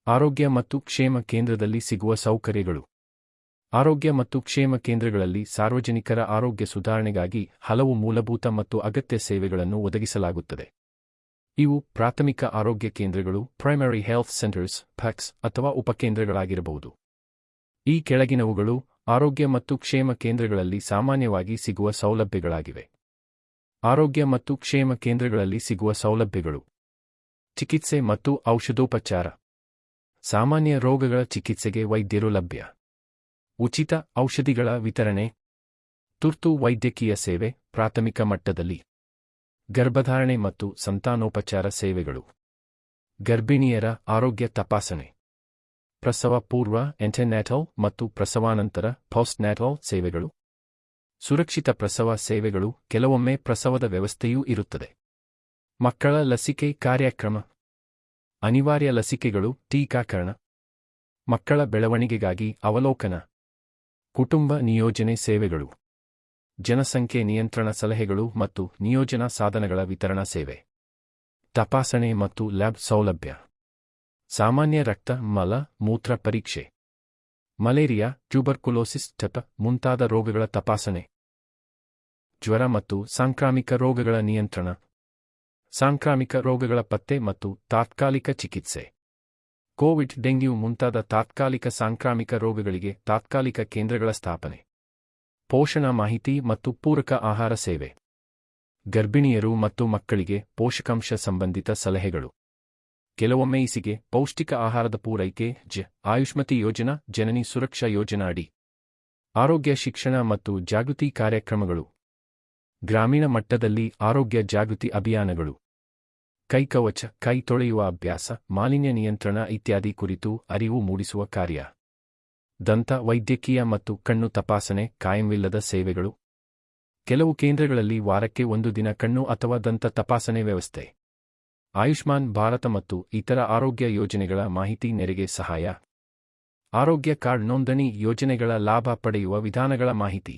ಆರೋಗ್ಯ ಮತ್ತು ಕ್ಷೇಮ ಕೇಂದ್ರದಲ್ಲಿ ಸಿಗುವ ಸೌಕರ್ಯಗಳು. ಆರೋಗ್ಯ ಮತ್ತು ಕ್ಷೇಮ ಕೇಂದ್ರಗಳಲ್ಲಿ ಸಾರ್ವಜನಿಕರ ಆರೋಗ್ಯ ಸುಧಾರಣೆಗಾಗಿ ಹಲವು ಮೂಲಭೂತ ಮತ್ತು ಅಗತ್ಯ ಸೇವೆಗಳನ್ನು ಒದಗಿಸಲಾಗುತ್ತದೆ. ಇವು ಪ್ರಾಥಮಿಕ ಆರೋಗ್ಯ ಕೇಂದ್ರಗಳು, ಪ್ರೈಮರಿ ಹೆಲ್ತ್ ಸೆಂಟರ್ಸ್ (PHCs) ಅಥವಾ ಉಪಕೇಂದ್ರಗಳಾಗಿರಬಹುದು. ಈ ಕೆಳಗಿನವುಗಳು ಆರೋಗ್ಯ ಮತ್ತು ಕ್ಷೇಮ ಕೇಂದ್ರಗಳಲ್ಲಿ ಸಾಮಾನ್ಯವಾಗಿ ಸಿಗುವ ಸೌಲಭ್ಯಗಳಾಗಿವೆ. ಆರೋಗ್ಯ ಮತ್ತು ಕ್ಷೇಮ ಕೇಂದ್ರಗಳಲ್ಲಿ ಸಿಗುವ ಸೌಲಭ್ಯಗಳು: ಚಿಕಿತ್ಸೆ ಮತ್ತು ಔಷಧೋಪಚಾರ. ಸಾಮಾನ್ಯ ರೋಗಗಳ ಚಿಕಿತ್ಸೆಗೆ ವೈದ್ಯರು ಲಭ್ಯ. ಉಚಿತ ಔಷಧಿಗಳ ವಿತರಣೆ. ತುರ್ತು ವೈದ್ಯಕೀಯ ಸೇವೆ ಪ್ರಾಥಮಿಕ ಮಟ್ಟದಲ್ಲಿ. ಗರ್ಭಧಾರಣೆ ಮತ್ತು ಸಂತಾನೋಪಚಾರ ಸೇವೆಗಳು. ಗರ್ಭಿಣಿಯರ ಆರೋಗ್ಯ ತಪಾಸಣೆ. ಪ್ರಸವ ಪೂರ್ವ ಆಂಟೆನ್ಯಾಟಲ್ ಮತ್ತು ಪ್ರಸವಾನಂತರ ಪೋಸ್ಟ್ನ್ಯಾಟಲ್ ಸೇವೆಗಳು. ಸುರಕ್ಷಿತ ಪ್ರಸವ ಸೇವೆಗಳು, ಕೆಲವೊಮ್ಮೆ ಪ್ರಸವದ ವ್ಯವಸ್ಥೆಯೂ ಇರುತ್ತದೆ. ಮಕ್ಕಳ ಲಸಿಕೆ ಕಾರ್ಯಕ್ರಮ. ಅನಿವಾರ್ಯ ಲಸಿಕೆಗಳು, ಟೀಕಾಕರಣ. ಮಕ್ಕಳ ಬೆಳವಣಿಗೆಗಾಗಿ ಅವಲೋಕನ. ಕುಟುಂಬ ನಿಯೋಜನೆ ಸೇವೆಗಳು. ಜನಸಂಖ್ಯೆ ನಿಯಂತ್ರಣ ಸಲಹೆಗಳು ಮತ್ತು ನಿಯೋಜನಾ ಸಾಧನಗಳ ವಿತರಣಾ ಸೇವೆ. ತಪಾಸಣೆ ಮತ್ತು ಲ್ಯಾಬ್ ಸೌಲಭ್ಯ. ಸಾಮಾನ್ಯ ರಕ್ತ, ಮಲ, ಮೂತ್ರ ಪರೀಕ್ಷೆ. ಮಲೇರಿಯಾ, ಟ್ಯೂಬರ್ಕುಲೋಸಿಸ್, ಟೆಪ ಮುಂತಾದ ರೋಗಗಳ ತಪಾಸಣೆ. ಜ್ವರ ಮತ್ತು ಸಾಂಕ್ರಾಮಿಕ ರೋಗಗಳ ನಿಯಂತ್ರಣ. ಸಾಂಕ್ರಾಮಿಕ ರೋಗಗಳ ಪತ್ತೆ ಮತ್ತು ತಾತ್ಕಾಲಿಕ ಚಿಕಿತ್ಸೆ. ಕೋವಿಡ್, ಡೆಂಗ್ಯೂ ಮುಂತಾದ ತಾತ್ಕಾಲಿಕ ಸಾಂಕ್ರಾಮಿಕ ರೋಗಗಳಿಗೆ ತಾತ್ಕಾಲಿಕ ಕೇಂದ್ರಗಳ ಸ್ಥಾಪನೆ. ಪೋಷಣ ಮಾಹಿತಿ ಮತ್ತು ಪೂರಕ ಆಹಾರ ಸೇವೆ. ಗರ್ಭಿಣಿಯರು ಮತ್ತು ಮಕ್ಕಳಿಗೆ ಪೋಷಕಾಂಶ ಸಂಬಂಧಿತ ಸಲಹೆಗಳು. ಕೆಲವೊಮ್ಮೆ ಇಸಿಗೆ, ಪೌಷ್ಟಿಕ ಆಹಾರದ ಪೂರೈಕೆ, ಆಯುಷ್ಮತಿ ಯೋಜನಾ, ಜನನಿ ಸುರಕ್ಷಾ ಯೋಜನಾ ಅಡಿ. ಆರೋಗ್ಯ ಶಿಕ್ಷಣ ಮತ್ತು ಜಾಗೃತಿ ಕಾರ್ಯಕ್ರಮಗಳು. ಗ್ರಾಮೀಣ ಮಟ್ಟದಲ್ಲಿ ಆರೋಗ್ಯ ಜಾಗೃತಿ ಅಭಿಯಾನಗಳು. ಕೈಕವಚ, ಕೈ ತೊಳೆಯುವ ಅಭ್ಯಾಸ, ಮಾಲಿನ್ಯ ನಿಯಂತ್ರಣ ಇತ್ಯಾದಿ ಕುರಿತು ಅರಿವು ಮೂಡಿಸುವ ಕಾರ್ಯ. ದಂತ ವೈದ್ಯಕೀಯ ಮತ್ತು ಕಣ್ಣು ತಪಾಸಣೆ, ಕಾಯಂವಿಲ್ಲದ ಸೇವೆಗಳು. ಕೆಲವು ಕೇಂದ್ರಗಳಲ್ಲಿ ವಾರಕ್ಕೆ 1 ದಿನ ಕಣ್ಣು ಅಥವಾ ದಂತ ತಪಾಸಣೆ ವ್ಯವಸ್ಥೆ. ಆಯುಷ್ಮಾನ್ ಭಾರತ ಮತ್ತು ಇತರ ಆರೋಗ್ಯ ಯೋಜನೆಗಳ ಮಾಹಿತಿ ನೆರೆಗೆ ಸಹಾಯ. ಆರೋಗ್ಯ ಕಾರ್ಡ್ ನೋಂದಣಿ ಯೋಜನೆಗಳ ಲಾಭ ಪಡೆಯುವ ವಿಧಾನಗಳ ಮಾಹಿತಿ.